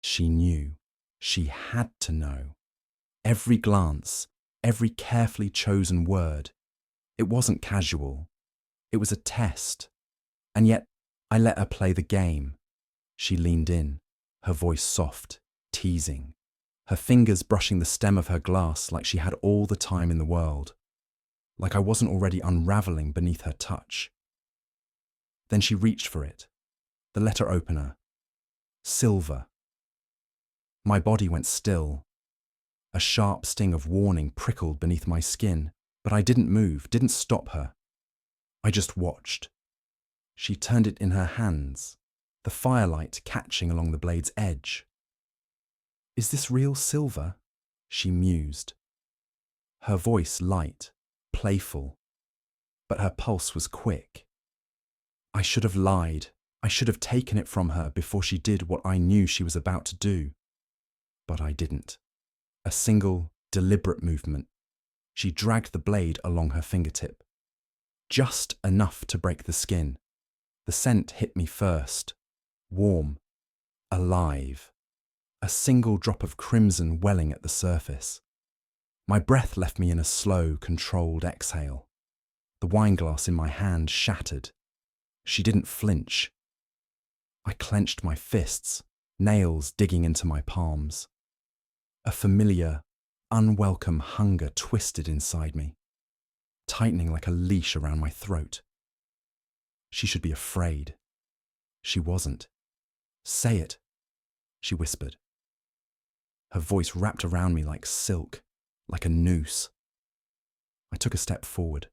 She knew. She had to know. Every glance, every carefully chosen word. It wasn't casual. It was a test. And yet, I let her play the game. She leaned in, her voice soft, teasing, her fingers brushing the stem of her glass like she had all the time in the world, like I wasn't already unraveling beneath her touch. Then she reached for it, the letter opener. Silver. My body went still. A sharp sting of warning prickled beneath my skin, but I didn't move, didn't stop her. I just watched. She turned it in her hands, the firelight catching along the blade's edge. "Is this real silver?" she mused. Her voice light, playful, but her pulse was quick. I should have lied. I should have taken it from her before she did what I knew she was about to do. But I didn't. A single, deliberate movement. She dragged the blade along her fingertip. Just enough to break the skin. The scent hit me first. Warm. Alive. A single drop of crimson welling at the surface. My breath left me in a slow, controlled exhale. The wineglass in my hand shattered. She didn't flinch. I clenched my fists, nails digging into my palms. A familiar, unwelcome hunger twisted inside me, tightening like a leash around my throat. She should be afraid. She wasn't. "Say it," she whispered. Her voice wrapped around me like silk, like a noose. I took a step forward.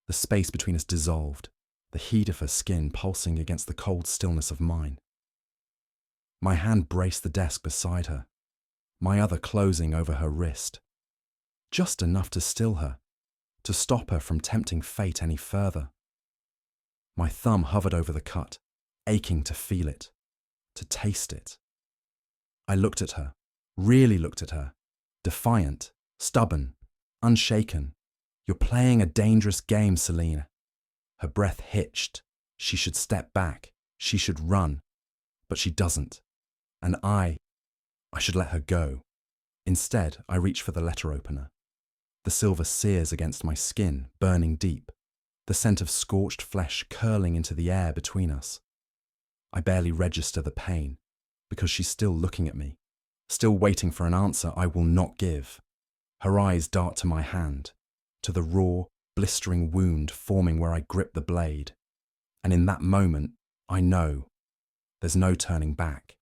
The space between us dissolved, the heat of her skin pulsing against the cold stillness of mine. My hand braced the desk beside her, my other closing over her wrist. Just enough to still her, to stop her from tempting fate any further. My thumb hovered over the cut, aching to feel it, to taste it. I looked at her, really looked at her, defiant, stubborn, unshaken. "You're playing a dangerous game, Selene." Her breath hitched. She should step back. She should run. But she doesn't. And I should let her go. Instead, I reach for the letter opener. The silver sears against my skin, burning deep, the scent of scorched flesh curling into the air between us. I barely register the pain, because she's still looking at me, still waiting for an answer I will not give. Her eyes dart to my hand, to the raw, blistering wound forming where I grip the blade. And in that moment, I know there's no turning back.